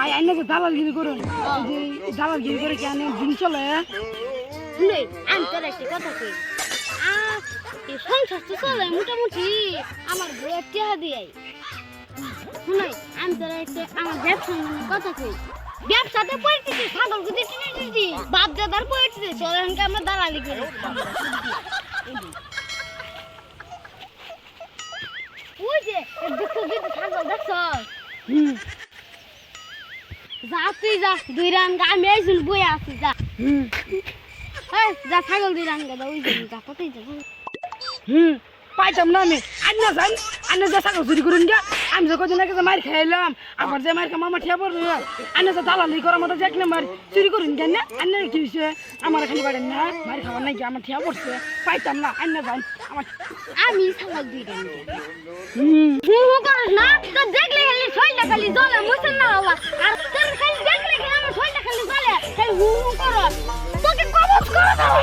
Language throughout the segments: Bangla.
ভাই আইনা যে দালালগিরি করুন যে দালালগিরি করে কি আনে দিন চলে শুনে আমি তোর একটা কথা কই এই সংসার তো চলে মোটামুটি আমার বইয়ের টেহা দিয়াই শুনে আমি তোর একটা আমার ব্যবসা নিয়ে কথা কই ব্যবসাতে পড়তেছি ছাগল গুদি টিটি বাপ দাদার পড়তেছে চলেনকে আমরা দালালি করি ওই যে দেখো কিন্তু ছাগল দেখছো যা তুই যা দুই রাঙ্গা আমি এইজন বই আছি যা এই যা ছাগল দুই রাঙ্গা দাও ওই যে যা কোথায় যা পাইতাম না আমি আন্না যাই আন্না যা ছাগল চুরি করুন গা আমি যে কদিন আগে মার খাইলাম আবার যে মার মামা ঠিয়া পড়বে আন্না যে দালালি করার মতো যে এক নাম্বার চুরি করুন কেন না আন্না কি হয়েছে আমার খালি পারেন না মার খাবার নাই আমার ঠিয়া পড়ছে পাইতাম না আন্না যাই আমার আমি ছাগল দুই রাঙ্গা হু করিস না তো দেখলে খালি ছয়টা খালি জ্বলে মুছেন না বাবা আর তোর খালি দেখলে খালি আমার ছয়টা খালি জ্বলে খালি হু করো তোকে কবজ করে দাও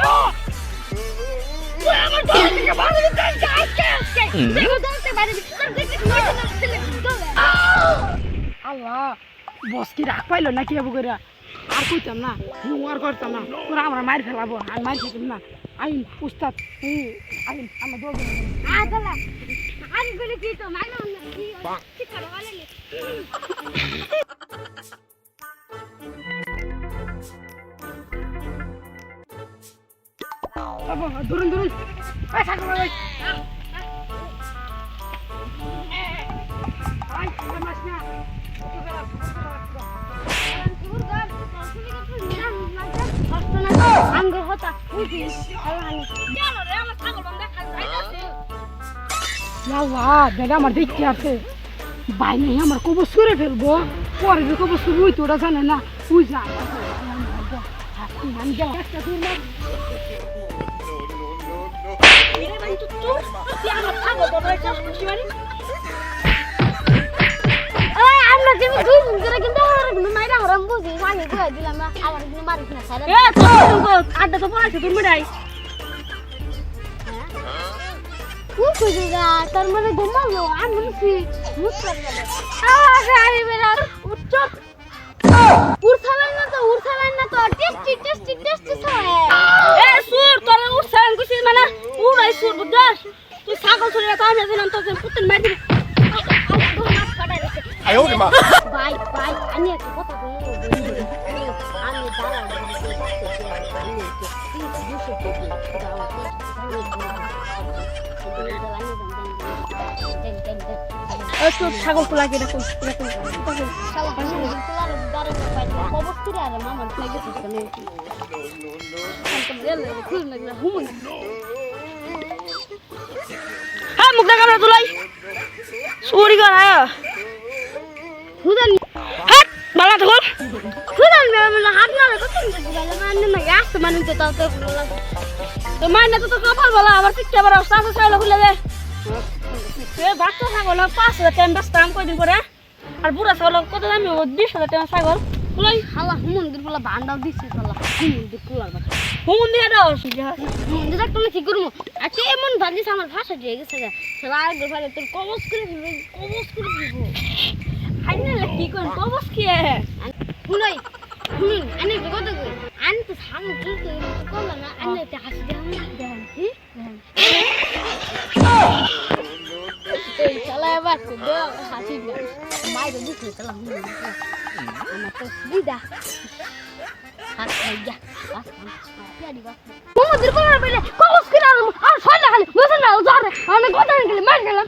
তুই আমার দলকে বাড়ি দিতে আজকে দেখো দলতে বাড়ি দিতে তোর দেখলে ছয়টা ছেলে জ্বলে আল্লাহ বস কি রাখ পাইলো না কি হবো করে আর কইতাম না আর করতাম না তোরা আমরা মার ফেলাবো আর মার খেতাম না আইন উস্তাদ আইন আমরা দৌড় আদালা আমি বলি কি তো মানে কি ঠিক করে বলে ধরুন ধরুন আঙ্গুর হতা দাদা আমার দেখতে আছে বাইরে আমার কবর সরে ফেলবো পরে যে কবর শুরু হইতো ওটা জানে না ওই যা আমরা কিন্তু দুই দিন ধরে কিন্তু মাইরা হরাম বুঝি আমি কই দিলাম না আমার কিন্তু মারিস না সারা আড্ডা তো পড়াইছে তুমি মিটাই তার মানে ঘুমালো আমি বলছি মুসকার গেলে আরে আরে বেরা উচ্চ উড়ছালেন না তো টেস্টি সাহে এ সুর তোর উড়ছালেন কইছিস মানে উড়াই সুর বুঝছস তুই ছাগল চুরি তো আমি জানি তো পুতুল মার দিবি আয়ো রে মা ভাই আমি একটা কথা বলবো আমি দাঁড়া ছাগল তো লাগে দেখুন হ্যাঁ মুখ দেখা তোলাই চুরি কর হ্যাঁ বালা তো কপাল বলা আবার শিক্ষা বড় খুলে দে বাচ্চা ছাগল 5,000 টাকা বেচতাম কয়দিন পরে আর বুড়া ছাগল কত দামি 20,000 টাকা ছাগল কুলাই হালা হুমন্দির বলা ভান্ডাও দিছে শালা হুমন্দির কুলার কথা হুমন্দির দাও হুমন্দির তুমি কি করবো আজকে এমন ভাজিস আমার ভাষা দিয়ে গেছে শালা আর ভাই তোর কবজ করে দিব আইনা কি কোন কবস কি শুনাই শুনুন আনে কত কই আন তো সামনে কি করলা না আনে তে হাসি দেন এই শালা এবার তো হাসি দেন মাইরে দিছে শালা আমার তো দিদা হাত খাইয়া বাস পিয়ারি বাস মোমদের কোন বলে কবস করে আর ছয়লা খালি বসে না জরে আমি কত গেলে মার গেলাম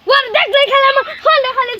ওর দেখলে খেলে আমার ছয়লা খালি